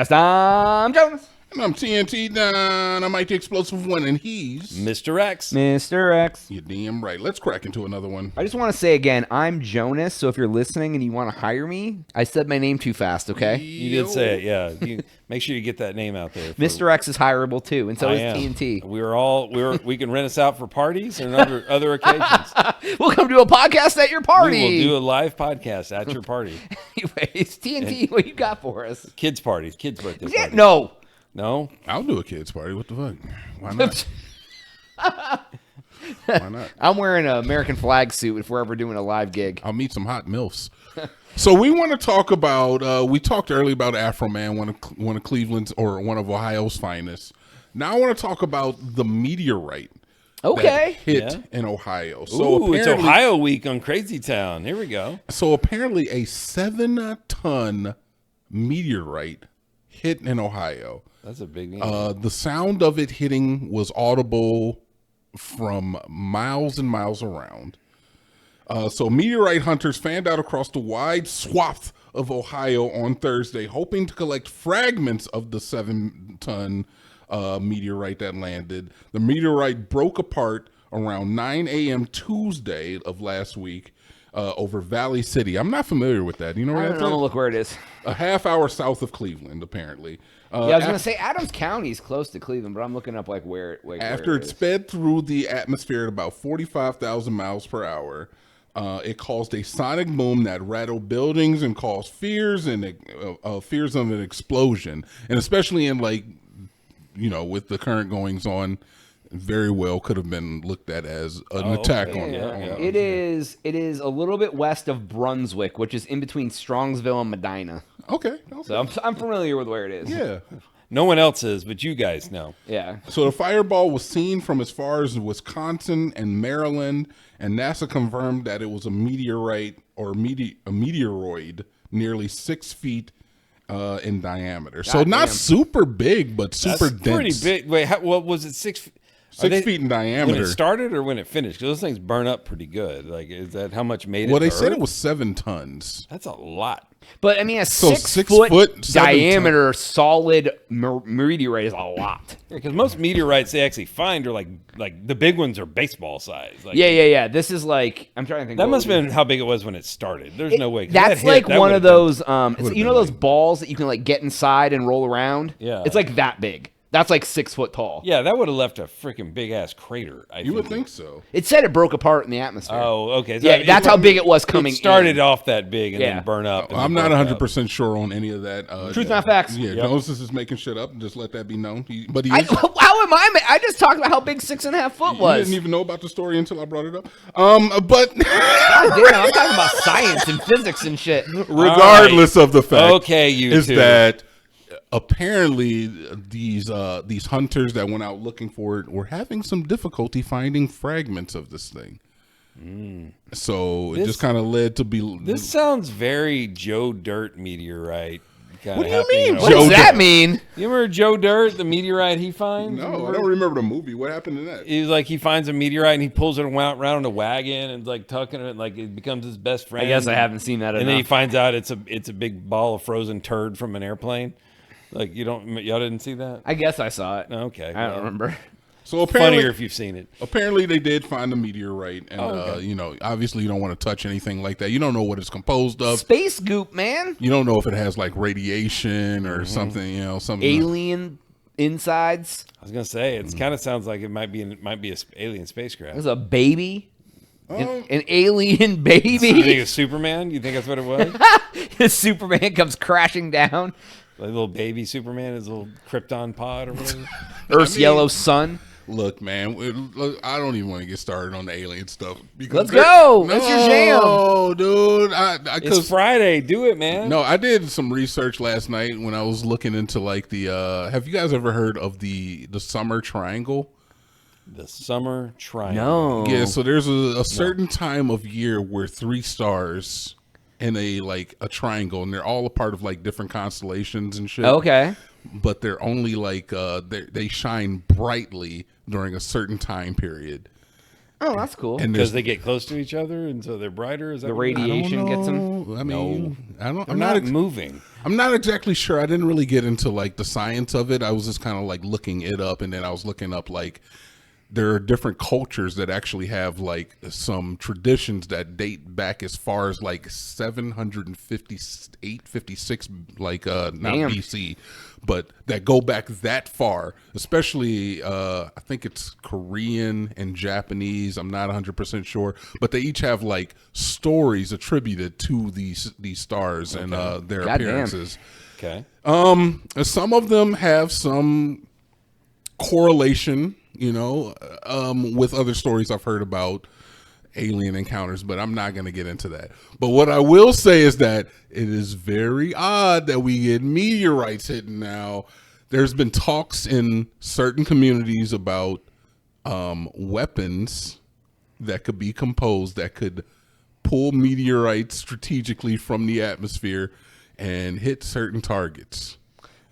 Podcast. I'm Jonas. And I'm TNT Dynamite the Explosive One, and he's Mr. X. Mr. X. You're damn right. Let's crack into another one. I just want to say again, I'm Jonas, so if you're listening and you want to hire me, I said my name too fast, okay? You did say it, yeah. You, make sure you get that name out there. Mr. X is hireable too, and so is TNT. We can rent us out for parties and other occasions. We'll come do a podcast at your party. We will do a live podcast at your party. Anyways, TNT, what you got for us? Kids parties, kids birthday Yeah, parties. No. I'll do a kid's party. What the fuck? Why not? Why not? I'm wearing an American flag suit if we're ever doing a live gig. I'll meet some hot MILFs. So we want to talk about, we talked earlier about Afro Man, one of Cleveland's or one of Ohio's finest. Now I want to talk about the meteorite. Okay. That hit in Ohio. So it's Ohio week on Crazy Town. Here we go. So apparently a 7-ton meteorite hit in Ohio. That's a big deal. The sound of it hitting was audible from miles and miles around. So meteorite hunters fanned out across the wide swath of Ohio on Thursday, hoping to collect fragments of the 7-ton meteorite that landed. The meteorite broke apart around 9 a.m. Tuesday of last week over Valley City. I'm not familiar with that. You know where that's at? I'm gonna look where it is. A half hour south of Cleveland, apparently. Yeah, I was going to say Adams County is close to Cleveland, but I'm looking up like where after it sped through the atmosphere at about 45,000 miles per hour, it caused a sonic boom that rattled buildings and caused fears of an explosion. And especially in with the current goings on, very well could have been looked at as an attack on. It is a little bit west of Brunswick, which is in between Strongsville and Medina. Okay. So I'm familiar with where it is. Yeah. No one else is, but you guys know. Yeah. So the fireball was seen from as far as Wisconsin and Maryland, and NASA confirmed that it was a meteorite or a meteoroid nearly 6 feet in diameter. So not super big, but super dense. Pretty big. Wait, what was it? 6 feet? 6 feet in diameter. When it started or when it finished? Because those things burn up pretty good. Like, is that how much made it? Well, they to said Earth? it was 7 tons. That's a lot. But I mean, a So 6 6 foot, diameter solid meteorite is a lot. Because most meteorites they actually find are like the big ones are baseball size. Like, Yeah. This is like, I'm trying to think. That must have been how big it was when it started. There's no way. That's like one of those. You know those balls that you can like get inside and roll around. Yeah. It's like that big. That's like 6 foot tall. Yeah, that would have left a freaking big ass crater. You would think so. It said it broke apart in the atmosphere. Oh, okay. So yeah, that's how big it was coming. It started off that big and then burn up. I'm not 100% sure on any of that. Truth, not facts. Yeah, Jones is making shit up. Just let that be known. But he How is. am I? I just talked about how big 6.5 foot was. You didn't even know about the story until I brought it up. But God damn, I'm talking about science and physics and shit. regardless of the fact, you two. that apparently these hunters that went out looking for it were having some difficulty finding fragments of this thing. So it just kind of led to be. This sounds very Joe Dirt meteorite. What do you mean? What does that mean? You remember Joe Dirt, the meteorite he finds? No, I don't remember the movie. What happened in that? He's like, he finds a meteorite and he pulls it around on a wagon and like tucking it, like it becomes his best friend. I guess I haven't seen that. And then he finds out it's a big ball of frozen turd from an airplane. Like y'all didn't see that? I guess I saw it. Okay, I don't remember. So apparently, funnier if you've seen it. Apparently, they did find a meteorite, and obviously, you don't want to touch anything like that. You don't know what it's composed of. Space goop, man. You don't know if it has like radiation or something. Something alien insides. I was gonna say it kind of sounds like it might be an alien spacecraft. It was a baby. An alien baby. You think it's Superman? You think that's what it was? Superman comes crashing down. Like little baby Superman, his little Krypton pod or whatever. Earth's yellow sun. Look, man, I don't even want to get started on the alien stuff. Let's go. That's your jam. Oh, dude. It's Friday. Do it, man. No, I did some research last night when I was looking into like the. Have you guys ever heard of the summer triangle? The summer triangle. No. Yeah, so there's a certain time of year where 3 stars in a triangle, and they're all a part of like different constellations and shit. Okay. But they're only like they shine brightly during a certain time period. Oh, that's cool. And Because they get close to each other, and so they're brighter. Is that The what it is? radiation gets them. I mean, They're I'm not not. moving. I'm not exactly sure. I didn't really get into like the science of it. I was just kind of like looking it up, and then I was looking up like there are different cultures that actually have like some traditions that date back as far as like 758, 56, like not Damn. BC, but that go back that far. Especially, I think it's Korean and Japanese. I'm not 100% sure, but they each have like stories attributed to these stars and their Goddamn. appearances. Okay. Some of them have some correlation, with other stories I've heard about alien encounters, but I'm not going to get into that. But what I will say is that it is very odd that we get meteorites hitting now. There's been talks in certain communities about weapons that could be composed that could pull meteorites strategically from the atmosphere and hit certain targets.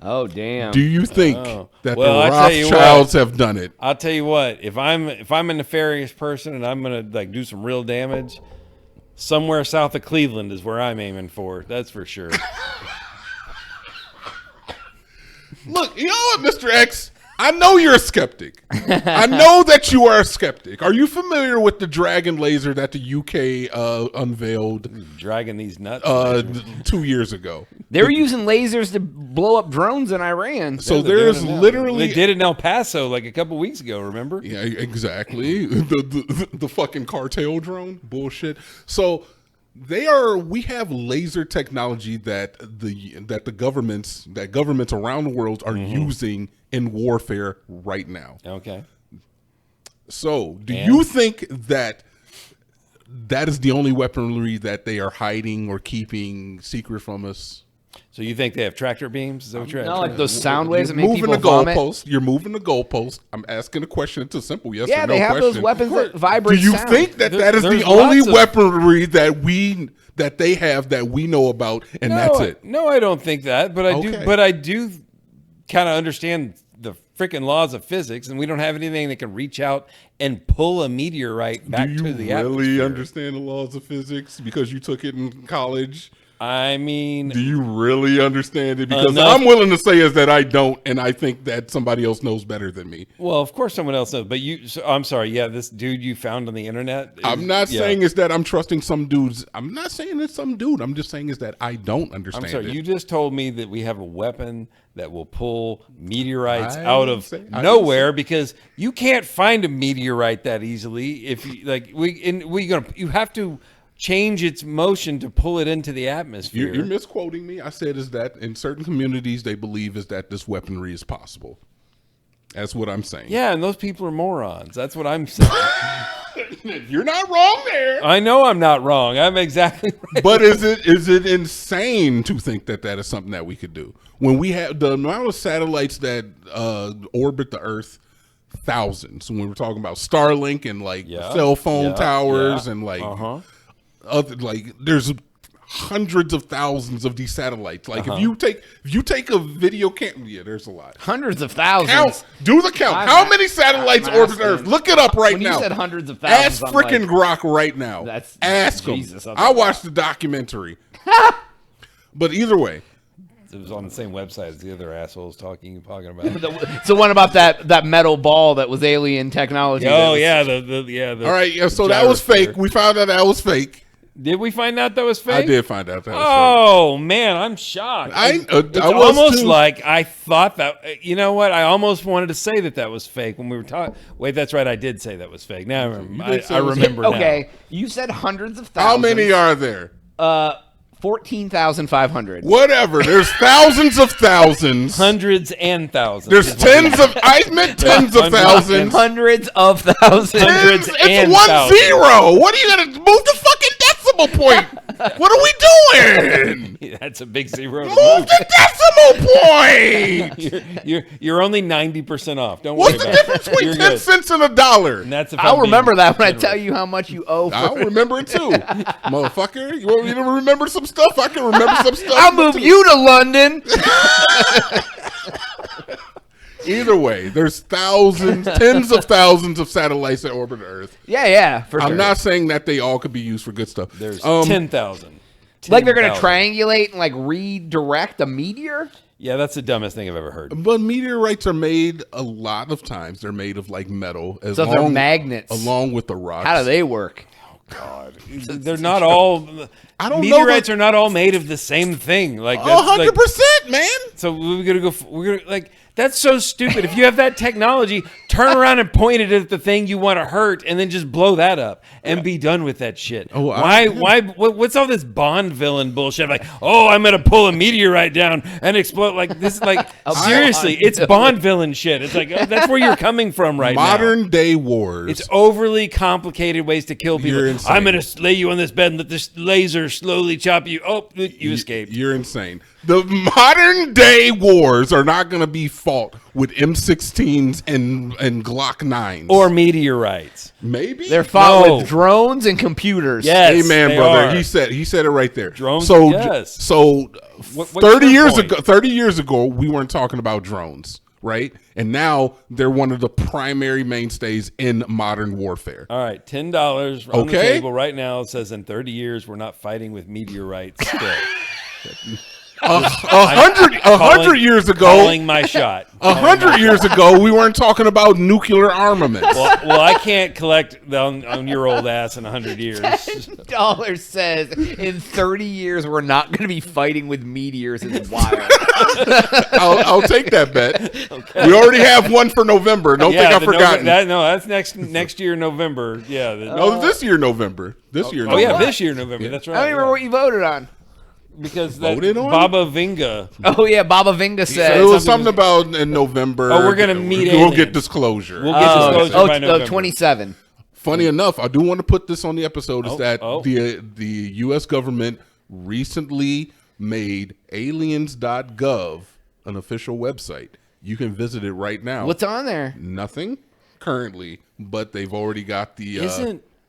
Oh, damn. Do you think that Well, the I tell you Rothschilds have done it? I'll tell you what. If I'm a nefarious person and I'm gonna like do some real damage, somewhere south of Cleveland is where I'm aiming for. That's for sure. Look, you know what, Mr. X? I know you're a skeptic. I know that you are a skeptic. Are you familiar with the dragon laser that the UK unveiled Dragging these nuts. 2 years ago? They were using lasers to blow up drones in Iran. So They're there's doing it now. literally... They did it in El Paso like a couple weeks ago. Remember? Yeah, exactly. The fucking cartel drone bullshit. So we have laser technology that the governments around the world are using in warfare right now. Okay. So, do you think that is the only weaponry that they are hiding or keeping secret from us? So you think they have tractor beams? Is that what you're No, asking? like those sound waves that make Moving people the vomit. goalpost. You're moving the goalpost. I'm asking a question. It's a simple yes Yeah, or no they have question. those weapons that Do vibrate you sound. think that is There's the only lots of- weaponry that they have that we know about, and that's it? No, I don't think that. But I Okay. do. But I do kind of understand the freaking laws of physics, and we don't have anything that can reach out and pull a meteorite back Do you to the really atmosphere. understand the laws of physics because you took it in college? I mean, Do you really understand it? Because Enough. I'm willing to say is that I don't, and I think that somebody else knows better than me. well, of course someone else knows. But I'm sorry. Yeah, this dude you found on the internet. I'm not yeah. saying is that I'm trusting some dudes. I'm not saying it's some dude. I'm just saying is that I don't understand I'm sorry. it. You just told me that we have a weapon that will pull meteorites I out didn't of say- I nowhere because you can't find a meteorite that easily. If you like, you have to change its motion to pull it into the atmosphere. You're misquoting me. I said is that in certain communities they believe is that this weaponry is possible. That's what I'm saying. Yeah, and those people are morons. That's what I'm saying. You're not wrong there. I know I'm not wrong. I'm exactly right. But is it insane to think that is something that we could do when we have the amount of satellites that orbit the Earth? Thousands. When we're talking about Starlink and like Yeah, cell phone yeah, towers yeah. and like Uh-huh. other like there's hundreds of thousands of these satellites. Like Uh-huh. if you take a video camera, yeah, there's a lot. Hundreds of thousands. Count, do the count. I'm How a- many satellites I'm orbit asking. Earth? Look it up right When now. you said hundreds of thousands, Ask I'm freaking like, Grok right now. Ask him. Jesus, I'm I like, watched the documentary. But either way, It was on the same website as the other assholes talking about. It's the one about that metal ball that was alien technology. Oh that was- yeah, the all right. Yeah, so that was fake. We found out that was fake. Did we find out that was fake? I did find out that was Oh man, I'm shocked. I It's was almost too. like I thought that. You know what? I almost wanted to say that was fake when we were talking. Wait, that's right. I did say that was fake. Now I remember. You did say I it was remember now. Okay, you said hundreds of fake. thousands. How many are there? 14,500. Whatever. There's thousands of thousands. Hundreds and thousands. There's tens of. I meant tens of thousands. Hundreds of thousands. Hundreds It's and 1 thousands. 0. What are you gonna move the fucking decimal point? What are we doing? That's a big zero. To Move move. the decimal point. You're only 90% off. Don't worry What's the about difference it. between You're 10 good. cents and $1? And that's if I'll I'm being remember that when I generous. tell you how much you owe. I'll For remember it too, motherfucker. You want me to remember some stuff? I can remember some stuff. I'll move too. you to London. Either way, there's thousands, tens of thousands of satellites that orbit Earth. Yeah, for sure. I'm not saying that they all could be used for good stuff. There's 10,000. Like they're going to 10,000. triangulate and like redirect a meteor? Yeah, that's the dumbest thing I've ever heard. But meteorites are made a lot of times. They're made of like metal. So they're magnets. Along with the rocks. How do they work? God, they're not all. I don't know meteorites that- are not all made of the same thing. Like 100%, man. So we're gonna go. We're gonna like. That's so stupid. If you have that technology, turn around and point it at the thing you want to hurt, and then just blow that up and be done with that shit. Oh, what's all this Bond villain bullshit? Like, oh, I'm gonna pull a meteorite down and explode. Like this, like seriously, it's Bond villain shit. It's like that's where you're coming from right now. Modern day wars. It's overly complicated ways to kill people. You're insane. I'm gonna lay you on this bed and let this laser slowly chop you. Oh, you escaped. You're insane. The modern day wars are not going to be fought with M16s and Glock 9s. Or meteorites. maybe They're fought No. with drones and computers. Yes. Amen, they brother. are. He said it right there. Drones, So yes. so What's 30 your years point? ago, 30 years ago, we weren't talking about drones, right? And now they're one of the primary mainstays in modern warfare. All right, $10 on the Okay. table right now. It says in 30 years we're not fighting with meteorites still. A hundred years ago, Calling my shot. 100 years ago, we weren't talking about nuclear armaments. Well, I can't collect on your old ass in 100 years. $10 says in 30 years we're not going to be fighting with meteors. It's wild. I'll take that bet. We already have one for November. Don't think I've forgotten. That's next year November. Yeah. No, this year November. This year. Oh yeah, November. this year November. That's I right. don't remember what you voted on. Because that Voted on? Baba Vinga. Oh yeah, Baba Vinga It said. was something about in November. Oh, we're gonna meet We'll aliens. get disclosure. We'll get disclosure by oh, November. 27. Funny enough, I do want to put this on the episode. Is Oh, that oh. the U.S. government recently made aliens.gov an official website. You can visit it right now. What's on there? Nothing currently, but they've already got the.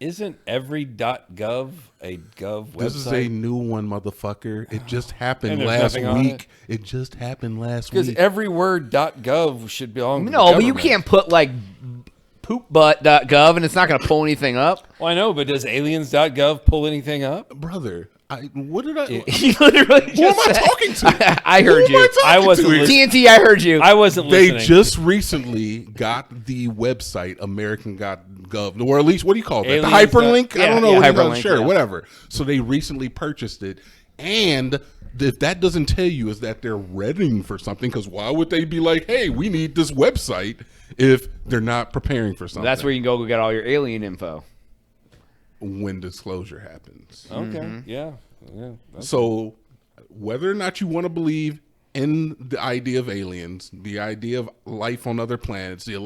Isn't every .gov a gov website? This is a new one, motherfucker. It just happened And there's last nothing on week. It just happened last Because week. every word .gov should belong to the No, but you government. can't put like poopbutt.gov and it's not going to pull anything up. Well, I know, but does aliens.gov pull anything up? Brother, what did I? You literally Who am just I said- talking to? I heard Who am you. I I talking wasn't to? listening. TNT, I heard you. I wasn't They listening. just recently got the website American.gov, or at least what do you call that? The Aliens. hyperlink? I Yeah, don't know. yeah, What you call it. hyperlink, Sure, yeah. whatever. So they recently purchased it, and if that doesn't tell you is that they're readying for something, because why would they be like, hey, we need this website if they're not preparing for something? That's where you can go get all your alien info. when disclosure happens. Okay, yeah. That's- So, whether or not you want to believe in the idea of aliens, the idea of life on other planets, the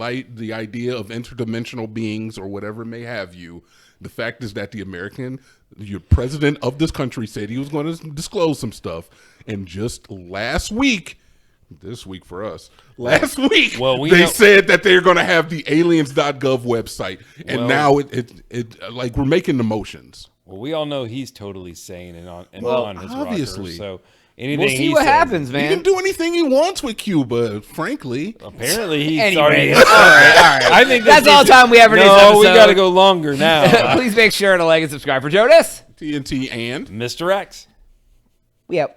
idea of interdimensional beings or whatever may have you, the fact is that your president of this country said he was going to disclose some stuff, and just last week, this week for us, last week, Well, we they know- said that they're going to have the aliens.gov website, and Well- now it like we're making the motions. Well, we all know he's totally sane and on Well, on his obviously. rocker. So anything We'll see he what says- happens, He man. can do anything he wants with Cuba, frankly. Apparently, he's Anyway, already. all right. I think That's all the time we have for this No, we episode. got to go longer now. Please make sure to like and subscribe for Jonas. TNT and Mr. X. We out.